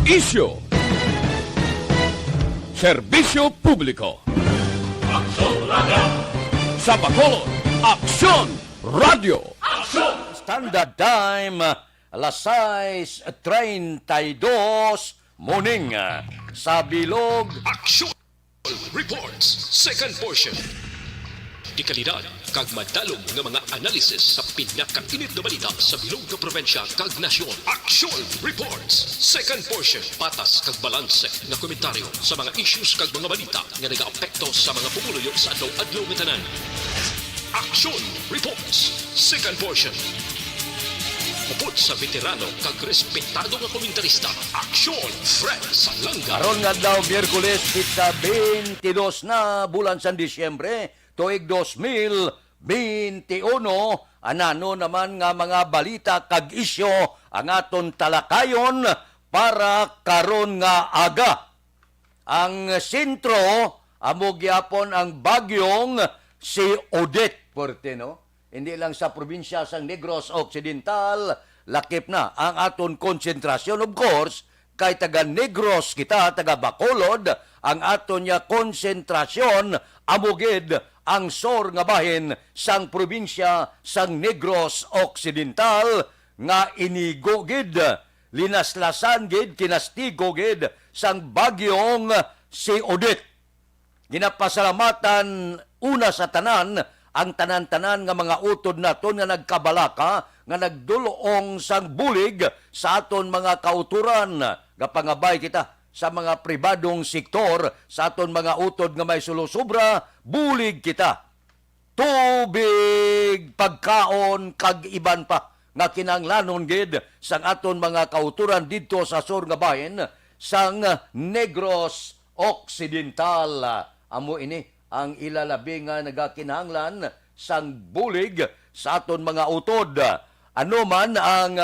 Isyu, serbisyo publiko. Aksyon Radio! Sa Bacolod, Aksyon Radio. Standard Time, alas 6:32 morning. Sa Bilog, Aksyon Reports, second portion. Di kalidad, kag madalong nga mga analisis sa pinakainit na balita sa bilog na probensya kag nasyon. Aksyon Reports, second portion. Patas kag balanse nga komentaryo sa mga issues kag mga balita nga nagaapekto sa mga pumuluyo sa adlaw-adlaw nga tanan. Aksyon Reports, second portion. Upod sa veterano kag respetado nga komentarista, Aksyon Fred Salanga. karon nga daw Miyerkules sa 22 na bulan sa Disyembre, tuig 2021, anano naman nga mga balita kag isyo ang aton talakayon para karon nga aga. Ang sentro amo gyapon ang bagyong si Odette Porteno. Hindi lang sa probinsya sang Negros Occidental, lakip na ang aton konsentrasyon. Of course, kay taga Negros kita, taga Bacolod, ang aton niya konsentrasyon amugid ang sor nga bahin sang probinsya sang Negros Occidental nga inigo gid, linaslasan gid, kinastigo gid sang bagyong si Odette. Ginapasalamatan una sa tanan ang tanan-tanan nga mga utod naton nga nagkabalaka, nga nagdulong sang bulig sa aton mga kauturan. Gapangabay kita sa mga pribadong sektor, sa aton mga utod nga may sulusubra, bulig kita. Tubig, pagkaon, kag iban pa nga kinanglanon gid sang aton mga kauturan dito sa sur nga bahin sang Negros Occidental. Amo ini ang ilalabi nga nagakinahanglan sang bulig sa aton mga utod. Ano man ang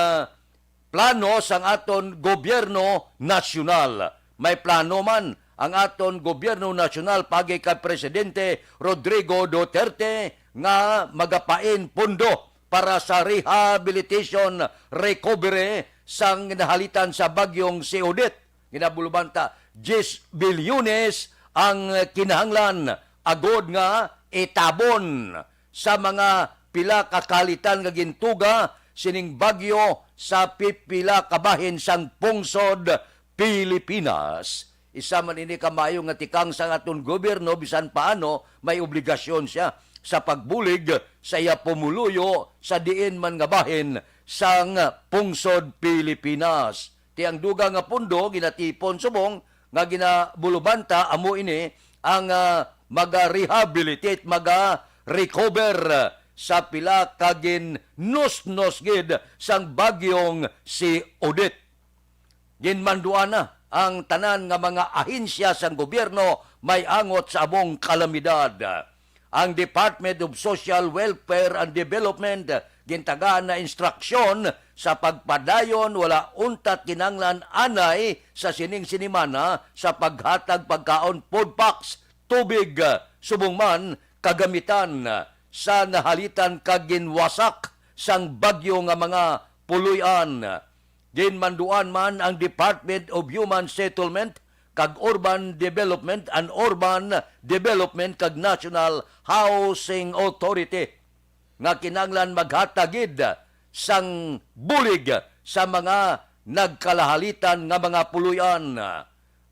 plano sang aton gobyerno nasyonal. May plano man ang aton gobyerno nasyonal pagi kay Presidente Rodrigo Duterte nga magapain pundo para sa rehabilitation recovery sang nahalitan sa bagyong si Odette. Ginabulubanta 10 bilyones ang kinahanglan agod nga itabon sa mga pila kakalitan nga gintuga sining bagyo sa pipila kabahin sang pungsod Pilipinas. Isa man ini kamayo nga tikang sa aton gobyerno, bisan paano may obligasyon siya sa pagbulig sa iya pumuluyo sa diin man nga bahin sang pungsod Pilipinas. Tiang duga nga pundo ginatipon subong nga ginabulubanta amo ini ang maga-rehabilitate, maga-recover sa pila kagin nos-nos gid sang bagyong si Odette. Ginmanduan na ang tanan nga mga ahensya sang gobyerno may angot sa abong kalamidad. Ang Department of Social Welfare and Development gintagaan na instruksyon sa pagpadayon wala untat kinanglan anay sa sining sinimana sa paghatag pagkaon food packs, tubig, subong man kagamitan sa nahalitan kaginwasak sang bagyo nga mga puluyan. Ginmanduan man ang Department of Human Settlement kag Urban Development and Urban Development kag National Housing Authority nga kinanglan maghatagid sang bulig sa mga nagkalahalitan nga mga puluyan.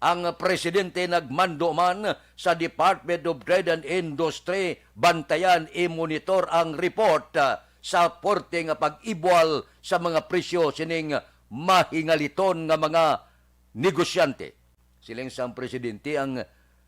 Ang presidente nagmando man sa Department of Trade and Industry bantayan i-monitor ang report sa porte nga pag-ibwal sa mga presyo sining mahingaliton nga mga negosyante. Siling sang presidente ang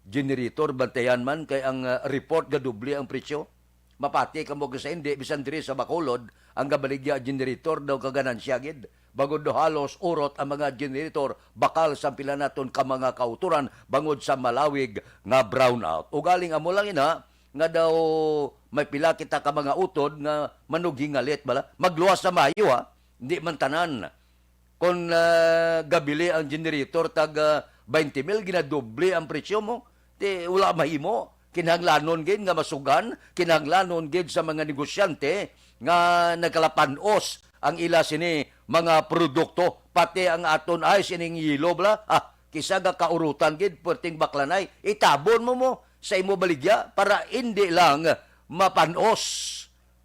generator bantayan man kay ang report gadubli ang presyo. Mapati kamo sa hindi bisan diri sa Bacolod ang gabaligya generator daw kaganansya gid. Bagod do halos urot ang mga generator bakal sa pila naton ka mga kauturan bangod sa malawig nga brownout. Ugaling amo lang ina nga daw may pila kita ka mga utod nga manughingalit bala. Magluwas sa mayo ha. Hindi man tanan. Kung gabili ang generator tag 20,000 ginadoble ang presyo mo, di wala mahimo. Kinahanglanon gid nga masugan, kinahanglanon gid sa mga negosyante nga nagkalapanos ang ila sini mga produkto, pati ang aton ay sining yilo bla, kisa ga kaurutan gid perting baklanay, itabon mo sa imo baligya para hindi lang mapanos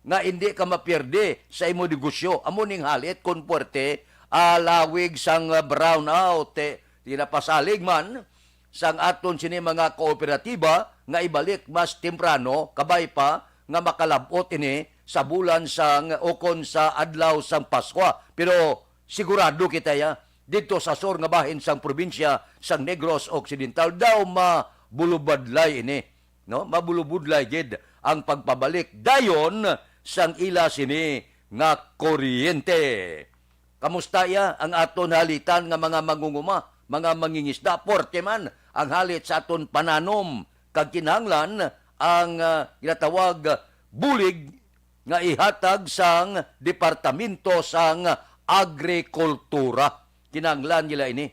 nga hindi ka mapierde sa imo negosyo. Amo ning halit kun puwerte alawig sang brownout tinapasalig man sang aton sini mga kooperatiba nga ibalik mas temprano kabay pa nga makalabot ini sa bulan sang ukon sa adlaw sang Pasko. Pero sigurado kita ya dito sa sur nga bahin sang probinsya sang Negros Occidental daw mabulubadlay ini, no? Mabulubudlay gid ang pagpabalik dayon sang ila sini nga kuryente. Kamusta ya ang aton halitan nga mga mangunguma, mga mangingisda, porte man ang halit sa aton pananom kag kinahanglan ang ginatawag bulig nga ihatag sang Departamento sang Agrikultura. Kinahanglan nila ini.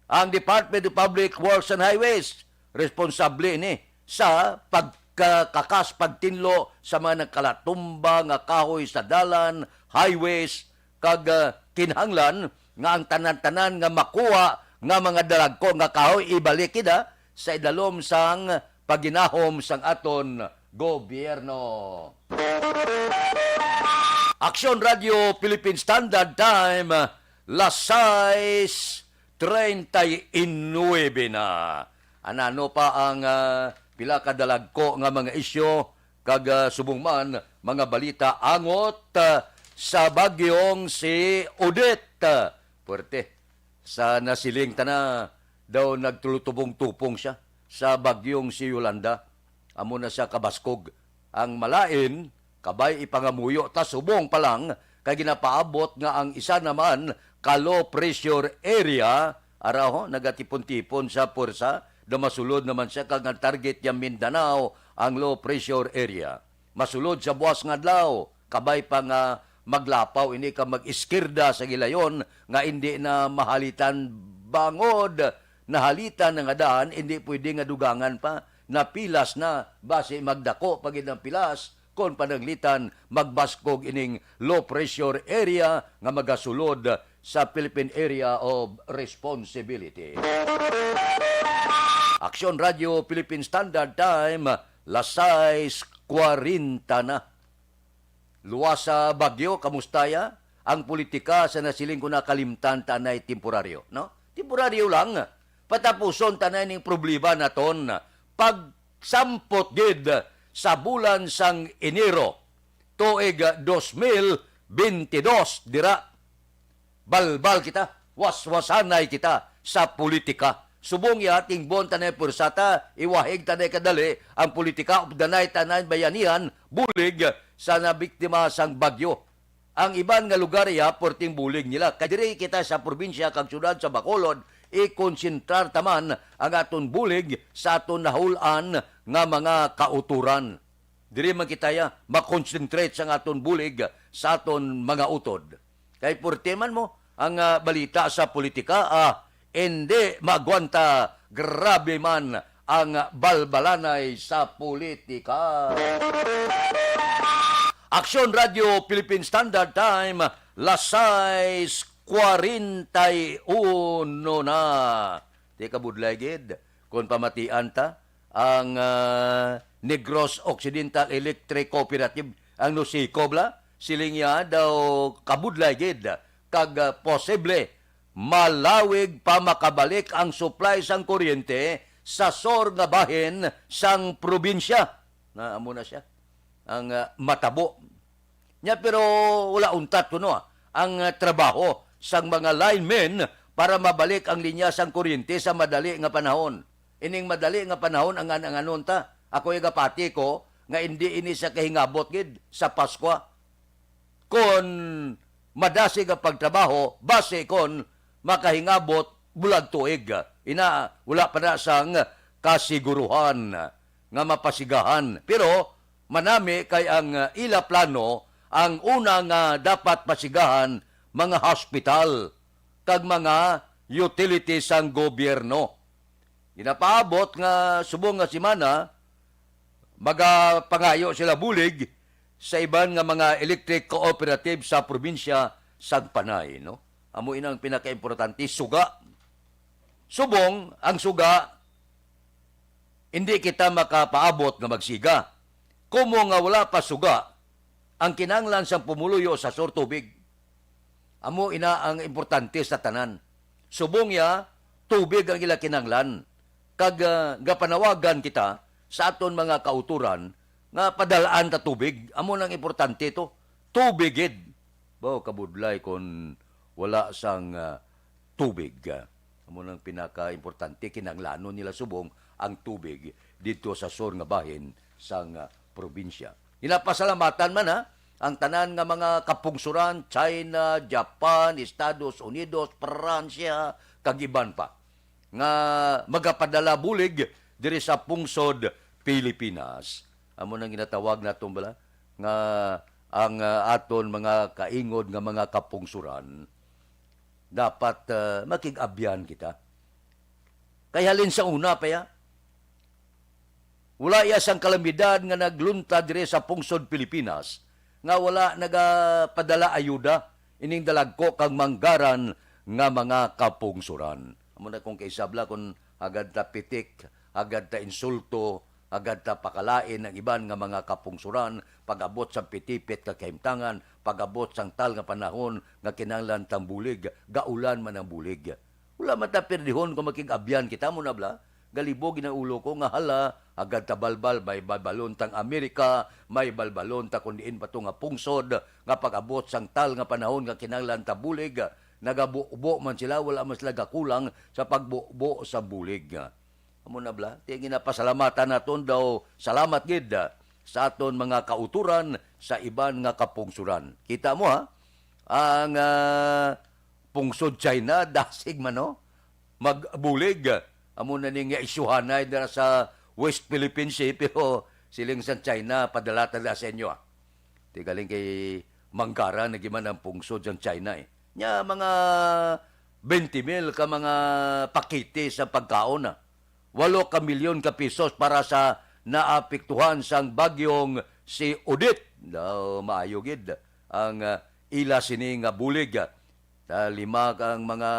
Ang Department of Public Works and Highways responsable ini sa pagtinlo sa mga nagkalatumba nga kahoy sa dalan, highways, kag kinahanglan nga ang tanan-tanan nga makuha nga mga dalagko nga kahoy ibalik kida sa idalom sang paginahom sang aton gobyerno. Aksyon Radio Philippine Standard Time, las 6:39 na. Anano pa ang pila ka dalagko nga mga isyo kag subong man mga balita angot sa bagyong si Odette. Puwerte sa nasiling tana daw nagtulutubong-tupong siya sa bagyong si Yolanda. Amo na siya kabaskog. Ang malain kabay ipangamuyo ta subong pa lang kay ginapaabot nga ang isa naman ka low pressure area araw nagatipon-tipon sa pursa da masulod naman siya kag ang target ya Mindanao ang low pressure area. Masulod sa buwas nga adlaw kabay pa nga maglapaw ini ka mag-iskirda sa gilayon nga hindi na mahalitan bangod nahalitan nga daan hindi pwede nga dugangan pa na pilas na base magdako pagid ang pilas kon panaglitan magbaskog ining low pressure area nga magasulod sa Philippine Area of Responsibility. Aksyon Radio Philippine Standard Time, las 6:40 na. Luwas sa bagyo, kamusta ya? Ang politika sa nasiling ko na kalimtan tanay temporaryo, no? Temporaryo lang. Patapuson tanay ning problema naton. Pagsampot gid sa bulan sang Enero, tuig 2022, dira. Balbal kita, waswasanay kita sa politika. Subong ya ating bon tanay pursata, iwahig tanay kadali ang politika updanay tanay bayanihan, bulig sa nabiktima sang bagyo. Ang iban nga lugar ya porting bulig nila. Kadiri kita sa probinsya kag syudad sa Bacolod, ikonsentrar taman ang aton bulig sa aton nahulan nga mga kauturan. Diri man kita ya makonsentrate sa aton bulig sa aton mga utod. Kay porte man mo ang balita sa politika, hindi magwanta, grabe man ang balbalanay sa politika. Aksyon Radio Philippine Standard Time, las 6:41 na. Di ka budlay gid, kung pamatian ta, ang Negros Occidental Electric Cooperative, ang Nusico bla, silingya daw kabudlay gid, kag posible malawig pa makabalik ang supply sang kuryente sa sor nga bahin sang probinsya. Na amo na siya ang matabo nya, pero wala untat kuno ang trabaho sang mga linemen para mabalik ang linya sang kuryente sa madali nga panahon. Ining madali nga panahon ang anon ta. Ako yung gapati ko nga hindi ini sa kahingabot gid sa Pasko. Kon madasi nga pagtrabaho base kon makahingabot bulag tuig. Wala pa na sang kasiguruhan nga mapasigahan. Pero manami kay ang ila plano ang una nga dapat pasigahan mga hospital kag mga utilities sang gobyerno. Ginapaabot nga subong nga simana magapangayo sila bulig sa iban nga mga electric cooperative sa probinsya sagpanay, no? Amo inang pinakaimportante, suga. Subong, ang suga, hindi kita makapaabot nga magsiga. Kumo nga wala pa suga, ang kinanglan sa pumuluyo sa tubig. Amo ina ang importante sa tanan. Subong ya, tubig ang ila kinanglan. Kag gapanawagan kita sa aton mga kauturan nga padalaan ta tubig. Amo nang importante to, tubigid. Bao kabudlay kon wala sang tubig. Amo nang pinaka-importante kinanglanon nila subong ang tubig dito sa sur nga bahin sang probinsya. Ginapasalamatan man ang tanan nga mga kapungsuran, China, Japan, Estados Unidos, Pransya, kag iban pa nga magapadala bulig diri sa pungsod Pilipinas. Amo nang ginatawag naton bala nga ang aton mga kaingod nga mga kapungsuran dapat makig-abyan kita. Kaya halin sa una pa ya, wala iya sang kalamidad nga nagluntad dire sa pungsod Pilipinas nga wala nagapadala ayuda ining dalagko kang manggaran nga mga kapungsuran. Amo na kung kaisabla kung agad ta pitik, agad ta insulto, agad ta pakalain ang iban nga mga kapungsuran, pag-abot sa pitipit ka kahimtangan, pag-abot sang tal nga panahon nga kinahanglan tang bulig, gaulan man ang bulig. Wala man ta perdihon kung makig-abyan kita mo na bla. Galibog na ulo ko nga hala, agad ta balbal, may balbalon tang Amerika, may balbalon ta kundiin pa to nga pungsod, nga pag-abot sang tal nga panahon nga kinahanglan ta bulig, nagabuo man sila, wala man sila gakulang sa pagbuo sa bulig. Amo na bla, tiya ginapasalamatan naton daw, salamat gid sa aton mga kauturan sa iban nga kapungsuran. Kita mo ang pungsod China, dasig man magbulig. Amo na ning isyuhanay dira sa West Philippine Sea, pero siling sa China, padala sa inyo. Tigaling kay Manggara, nagiman ang pungsod sa China Nya mga 20,000 ka mga pakete sa pagkaon 8 ka milyon ka pesos para sa naapektuhan sang bagyong si Odette. Daw maayo gid ang ila sini nga bulig. 5 kang mga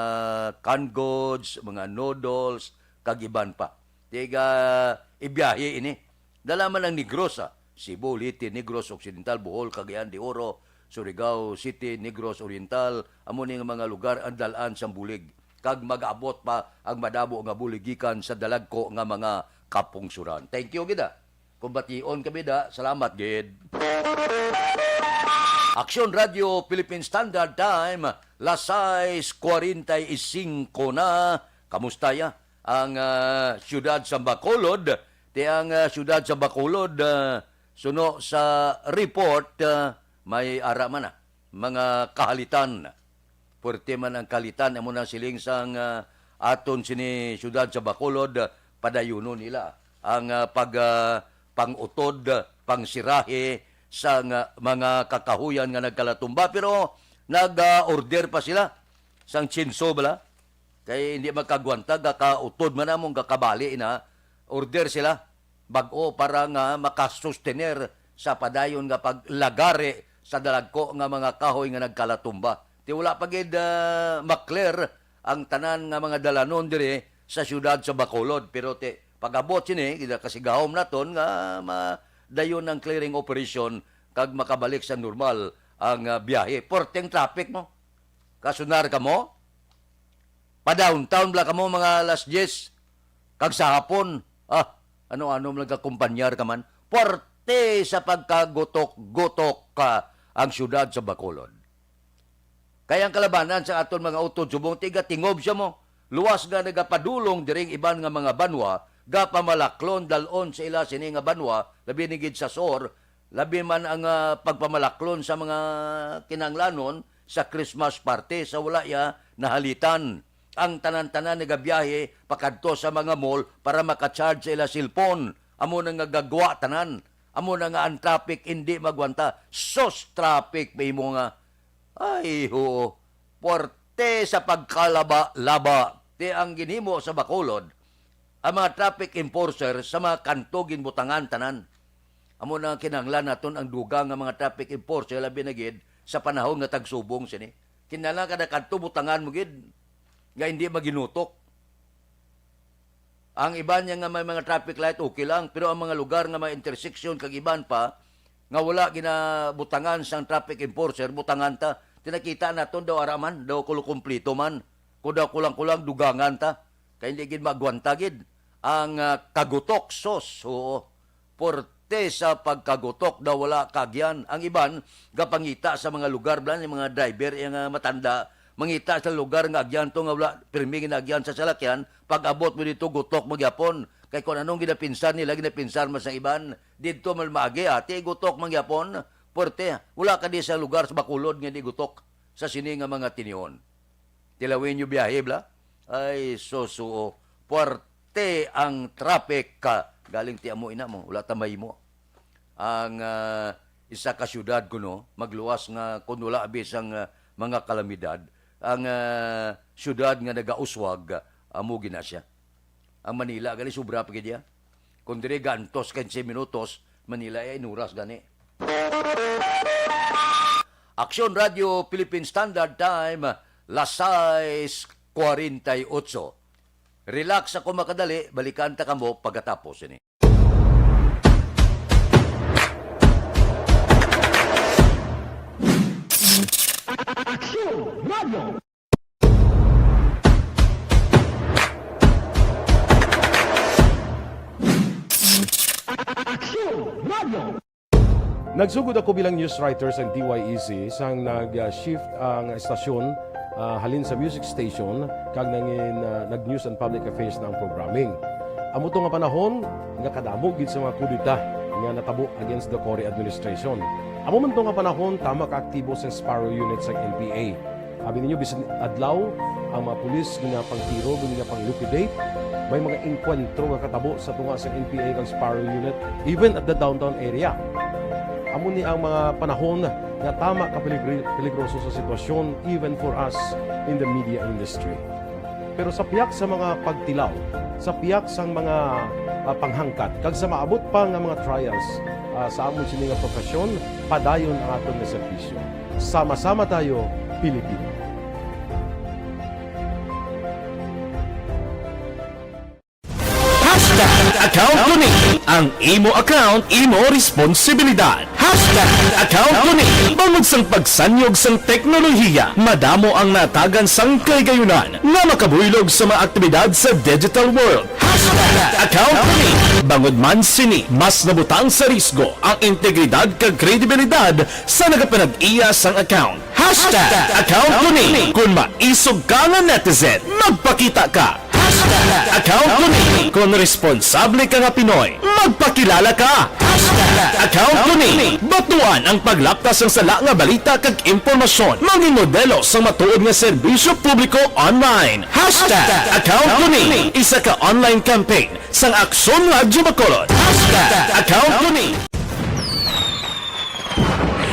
canned goods, mga noodles, kag iban pa. Tiga ibiyahe ini. Dala man ang Negros Cebu, Liti, Negros Occidental, Bohol, Cagayan de Oro, Surigao City, Negros Oriental, amo ning mga lugar ang dalaan sang bulig. Kag mag-abot pa ang madabo nga bulig gikan sa dalagko nga mga kapungsuran. Thank you gid. Kung bation kami salamat gid. Aksyon Radio Philippine Standard Time, las 6:45 na. Kamusta ya? Ang siyudad sa Bacolod, ang siyudad sa Bacolod, suno sa report, may ara man mga kahalitan. Puerte man ang kalitan, amo na siling sang aton sini siyudad sa Bacolod, padayuno nila ang pang-utod, pangsirahe sa mga kakahuyan nga nagkalatumba. Pero nag-order pa sila sang chinso bala. Kaya hindi magkagwanta, gakautod man namong gakabali na, order sila bag-o para nga makasustener sa padayon nga paglagare sa dalagko nga mga kahoy nga nagkalatumba. Ti wala pa gid makler ang tanan nga mga dalanon dire sa siyudad sa Bacolod. Pero pag-abot sini, kasigahom naton nga dayon ng clearing operation kag makabalik sa normal ang biyahe. Porteng traffic mo. Kasunar ka mo, pa-downtown bla ka mo mga alas 10, kag sa hapon, ano-ano mga kakumpanyar ka man, porte sa pagkagutok-gutok ka ang syudad sa Bacolod. Kaya ang kalabanan sa aton mga utod subong tiga tingob siya mo, luwas nga nagapadulong diring iban nga mga banwa, gapamalaklon dalon sa ila sini nga banwa, labi nigid sa SOR, labi man ang pagpamalaklon sa mga kinanglanon sa Christmas party sa wala ya nahalitan. Ang tanan-tanan nagabiyahe pakadto sa mga mall para makacharge sa ila cellphone. Amo na nga gagwa tanan. Amo na nga ang traffic hindi magwanta. Sos traffic may mo nga. Ay ho, porte sa pagkalaba-laba. Ti ang ginhimo sa Bacolod, ang mga traffic enforcer sa mga kanto ginbutangan tanan. Amo na kinahanglan naton ang dugang nga mga traffic enforcer labi na gid sa panahon nga tagsubong sini. Kinala kada kadto butangan mo gid nga hindi maginutok. Ang iban niya nga may mga traffic light okay lang, pero ang mga lugar nga may intersection kag iban pa nga wala ginabutangan sang traffic enforcer, butangan ta. Tinakita naton daw araman, daw kulo-kumplito man. Kudaw kulang-kulang dugangan ta. Kaya hindi gid magwanta gid ang kagutok sos. Oo. Porte sa pagkagutok daw wala kagyan. Ang iban gapangita sa mga lugar blan yung mga driver yung matanda mangita sa lugar nga agyan to nga wala pirmi ginagyan sa salakyan, pag abot mo dito gutok magyapon. Kay kung anong ginapinsan nila, ginapinsan mas ang iban, dito malmagi, ati gutok magyapon, porte, wala ka di sa lugar sa Bacolod nga di gutok sa sini nga mga tinion. Tilawin nyo biyahe, bla? Ay, susuo, porte ang traffic ka. Galing ti amo ina mo, wala tamay mo. Ang isa ka syudad kuno, magluwas nga kung wala abis ang mga kalamidad, ang syudad nga nagauswag, amo gina siya. Ang Manila, gali sobra pa kaya. Kung dire gantos, 15 minutos, Manila ay inuras gani. Aksyon Radio Philippine Standard Time, las 6:48. Relax ako makadali, balikan ta kamo pagkatapos ini. Nagsugod ako bilang news writer sa DYEZ sang nag-shift ang estasyon halin sa music station kag nag-news and public affairs na ang programming. Amo to nga panahon nga kadamo gid sa mga kudita nga natabo against the Cory administration. Amo man to nga panahon tama ka aktibo sa Sparrow unit sa NPA. Abi ninyo bisan adlaw ang mga pulis nga pangtiro nga pang-liquidate, may mga enkwentro nga katabo sa tunga sa NPA kag Sparrow unit even at the downtown area. Amo ni ang mga panahon nga tama ka peligroso sa sitwasyon even for us in the media industry. Pero sa piyak sa mga pagtilaw, sa piyak sang mga panghangkat, kag sa maabot pa nga mga trials sa amon sini nga profesyon, padayon ang aton nga serbisyo. Sama-sama tayo, Pilipino. Account ko ni ang imo account, imo responsibilidad. Account ko ni bangod sang pagsanyog sang teknolohiya, madamo ang natagan sang kaygayunan nga makabuylog sa mga aktibidad sa digital world. Account ko ni bangod man sini mas nabutang sa risgo ang integridad kag kredibilidad sa nagapanag-iya sang account. Account ko ni kung maisog ka nga netizen, magpakita ka. Account ko ni kung responsable ka nga Pinoy, magpakilala ka. Account ko ni batuan ang paglaptas ng sala nga balita kag impormasyon, maging modelo sa matuod nga serbisyo publiko online. Account ko ni isa ka online campaign sang Aksyon Radio Bacolod. Account ko ni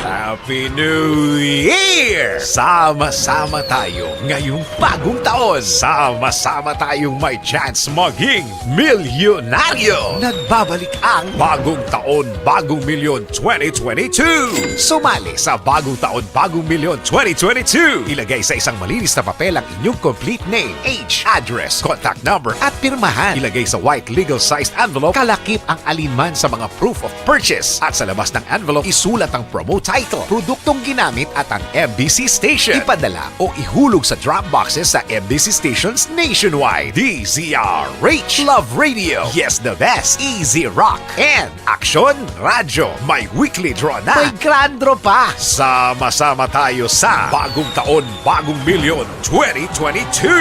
Happy New Year! Sama-sama tayo ngayong bagong taon. Sama-sama tayong may chance maging milyonaryo. Nagbabalik ang Bagong Taon, Bagong Milyon 2022. Sumali sa Bagong Taon, Bagong Milyon 2022. Ilagay sa isang malinis na papel ang inyong complete name, age, address, contact number at pirmahan. Ilagay sa white legal-sized envelope, kalakip ang alinman sa mga proof of purchase. At sa labas ng envelope, isulat ang promo title, produktong ginamit at ang MBC station. Ipadala o ihulog sa drop boxes sa MBC stations nationwide. DZRH, Love Radio, Yes the Best, Easy Rock, and Aksyon Radio. May weekly draw na. May grand draw pa. Sama-sama tayo sa Bagong Taon, Bagong Milyon 2022.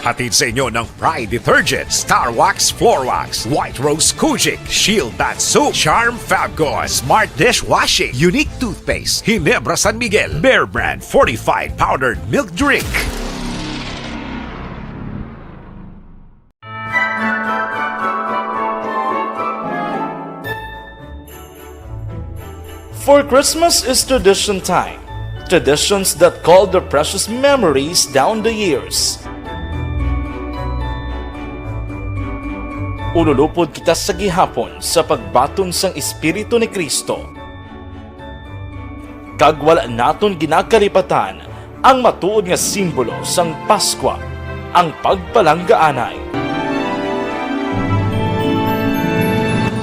Hatid sa inyo ng Pride Detergent, Star Wax Floor Wax, White Rose Kojic, Shield Bath Soap, Charm Fabgo, Smart Dishwashing, Unique Toothpaste, Ginebra San Miguel, Bear Brand Fortified Powdered Milk Drink. For Christmas is tradition time. Traditions that call the precious memories down the years. Ululupod kita sa gihapon sa pagbaton sang Espiritu ni Kristo. Kag wala naton ginakalipatan ang matuod nga simbolo sang Paskwa, ang pagpalanggaanay.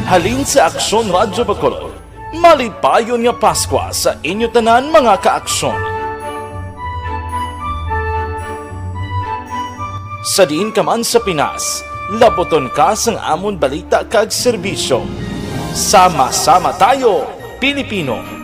Halin sa Aksyon Radyo Bacolod, malipayon nga Paskwa sa inyo tanan mga kaaksyon. Sa diin ka man sa Pinas, laboton ka sang amon balita kag serbisyo. Sama-sama tayo, Pilipino!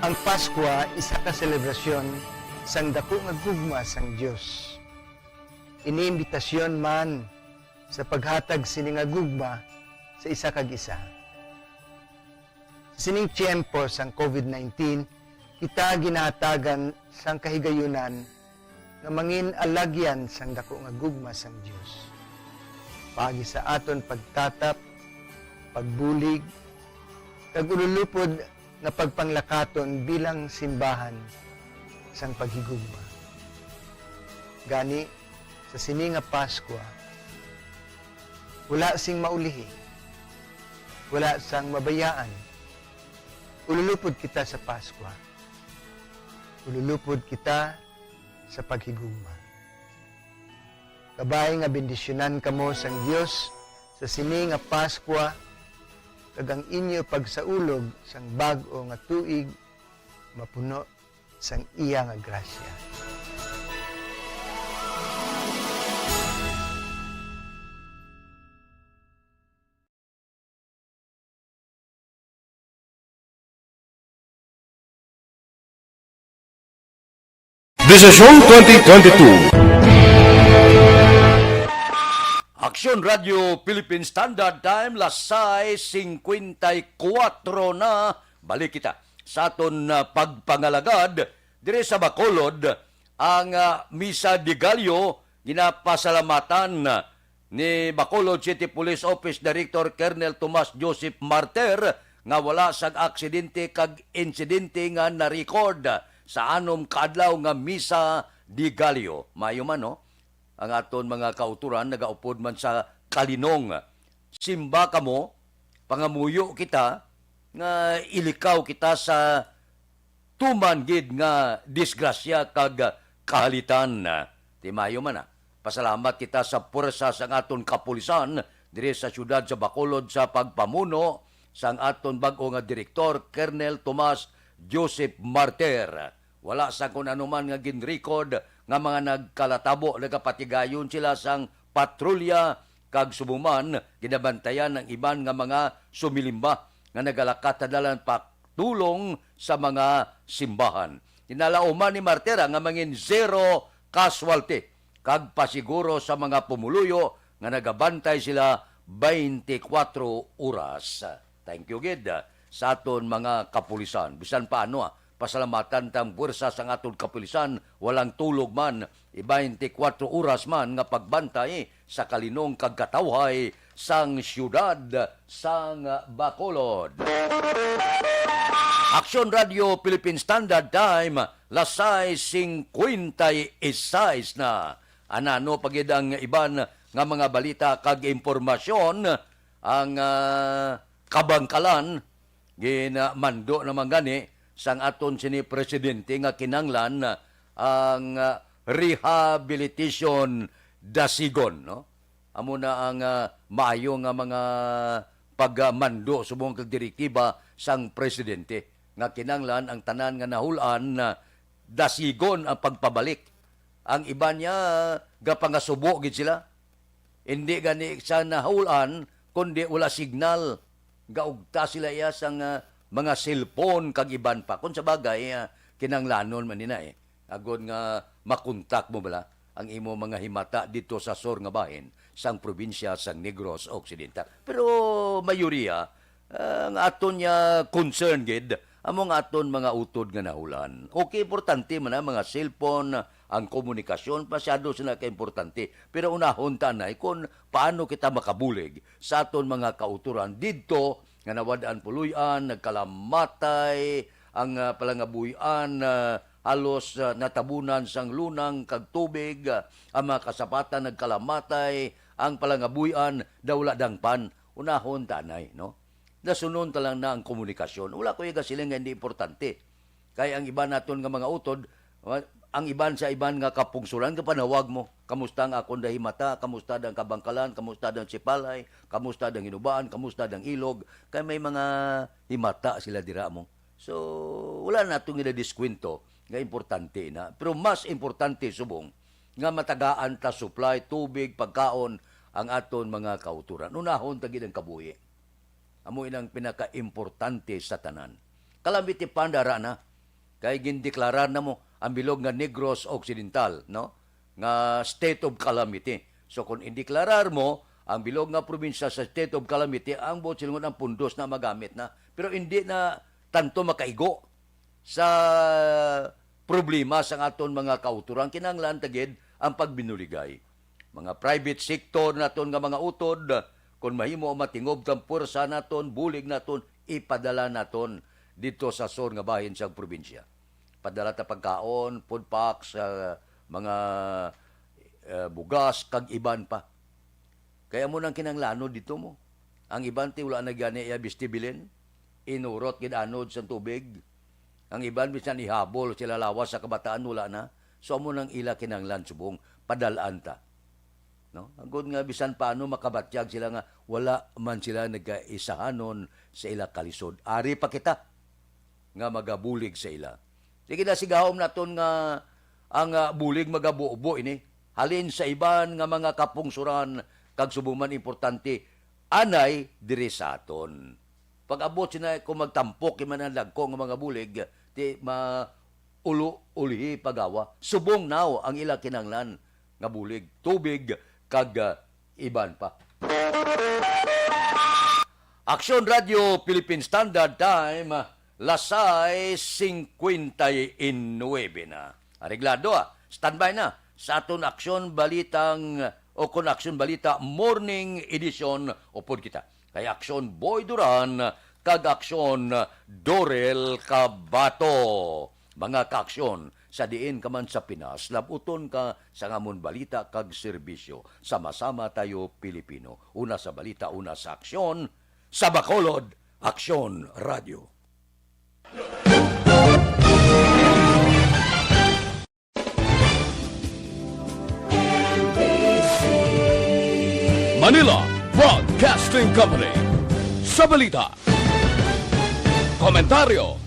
Ang Paskwa isa ka selebrasyon sang dako nga gugma sang Dios. Iniimbitasyon man sa paghatag sini nga gugma sa isa kag isa. Sa sining tiyempo sang COVID-19, kita ginahatagan sang kahigayunan nga mangin alagyan sang dako nga gugma sang Dios. Pagi sa aton pagtatap, pagbulig, kag ululupod nga pagpanglakaton bilang simbahan sang paghigugma. Gani, sa sini nga Paskwa, wala sing maulihi, wala sang mabayaan. Ululupod kita sa Paskwa. Ululupod kita sa paghigugma. Kabay nga bendisyonan kamo sang Dios sa sini nga Paskwa, kag ang inyo pagsaulog sang bag-o nga tuig mapuno sang iya nga grasya. Desisyon 2022. Aksyon Radio Philippine Standard Time, lasay 54 na. Balik kita sa aton pagpangalagad dire sa Bacolod. Ang Misa de Gallo ginapasalamatan ni Bacolod City Police Office Director Colonel Tomas Joseph Marter nga wala sag aksidente kag insidente nga na-record sa anom kaadlaw nga Misa de Gallo. Mayo man, no? Ang aton mga kauturan nagaupod man sa kalinong. Simba kamo, pangamuyo kita, nga ilikaw kita sa tuman gid nga disgrasya kag kahalitan. Timayo man. Pasalamat kita sa puwersa sang aton kapulisan dire sa syudad sa Bacolod sa pagpamuno sang aton bag-o nga direktor Colonel Tomas Joseph Marter. Wala sa kung anuman nga ginrecord nga mga nagkalatabo, nagapatigayon sila sang patrolya kag subuman, ginabantayan ng iban nga mga sumilimba nga nagalakat dalan patulong sa mga simbahan. Kinalauman ni Martera nga mangin zero casualty kag pasiguro sa mga pumuluyo nga nagabantay sila 24 oras. Thank you, Gid, sa aton mga kapulisan. Bisan paano, pasalamatan tang puwersa sang aton kapulisan, walang tulog man, 24 oras man nga pagbantay sa kalinong kagkatawhay sang syudad sang Bacolod. Aksyon Radio Philippine Standard Time, lasay 56 na. Anano pagidang iban nga mga balita kag impormasyon ang kabangkalan ginamando naman gani sang aton sini presidente nga kinanglan ang rehabilitation dasigon, no? Amo na ang maayo nga mga pagmando subong kag direktiba sang presidente nga kinanglan ang tanan nga nahulan dasigon ang pagpabalik. Ang iba niya gapangasubo gid sila. Hindi gani sa nahulan kundi wala signal. Gaugta sila iya sang mga cellphone kag iban pa. Kung sa bagay, kinanglanon man nina Agod nga makontak mo bala ang imo mga himata dito sa Sur nga bahin sang probinsya sang Negros Occidental. Pero mayoriya, ang aton niya concern gid among aton mga utod nga nahulan. Okay, importante man mga cellphone, ang komunikasyon, pasyado sila ka-importante. Pero unahon tanay kung paano kita makabulig sa aton mga kauturan dito nga nawadaan puluyan, nagkalamatay, ang palangabuyan, halos natabunan sang lunang kag tubig, ang mga kasapatan nagkalamatay, ang palangabuyan dawla dangpan. Unahon tanay, no? Nasunon talang na ang komunikasyon. Wala ko yung sila nga hindi importante. Kaya ang iba naton nga mga utod, ang iban sa iban nga kapungsuran, kapanawag mo, kamusta ang akong dahimata, kamusta ang kabangkalan, kamusta ang sipalay, kamusta ang hinubaan, kamusta ang ilog, kaya may mga himata sila dira mo. So, wala na itong inadiskwento nga importante na. Pero mas importante, subong, nga matagaan ta supply, tubig, pagkaon, ang aton mga kauturan. Unahon tagid ang kabuhi. Amo inang pinaka-importante sa tanan. Calamity pandara na, kay gindeklarar na mo ang bilog nga Negros Occidental, no? Nga state of calamity. So kung indeklarar mo ang bilog nga probinsya sa state of calamity, ang buot silungon ang pundos na magamit na. Pero hindi na tanto makaigo sa problema sa aton mga kauturan. Kinanglan tagid ang pagbinuligay. Mga private sector naton nga mga utod, kung mahimo matingob kang pwersa naton, bulig naton, ipadala naton dito sa sur nga bahin sa probinsya. Padala ta pagkaon, food packs, mga bugas, kag iban pa. Kaya mo nang kinanglano dito mo. Ang iban ti wala na gani bistibilin, inurot gidanod sa tubig. Ang iban bisan ihabol sila lawas sa kabataan, wala na. So mo nang ila kinanglan subong, padalaan ta. No? Agud nga bisan paano makabatyag sila nga wala man sila nagkaisahanon sa ila kalisod. Ari pa kita nga magabulig sa ila. Sige na sigahom naton nga ang bulig magabuobo ini. Halin sa iban nga mga kapungsuran kag subuman importante anay diri sa aton. Pag abot sina kung magtampok man ang lagko nga mga bulig ti ulihi pagawa. Subong now ang ila kinanglan nga bulig, tubig kag iban pa. Aksyon Radio Philippine Standard Time, lasay 59 na. Areglado standby na sa aton aksyon balitang o kon aksyon balita morning edition upod kita. Kay aksyon Boy Duran kag aksyon Dorel Cabato. Mga kaaksyon sa diin ka man sa Pinas, labuton ka sa ngamon balita kag serbisyo. Sama-sama tayo Pilipino. Una sa balita, una sa aksyon. Sa Bacolod, Aksyon Radio. Manila Broadcasting Company. Sa balita, komentaryo,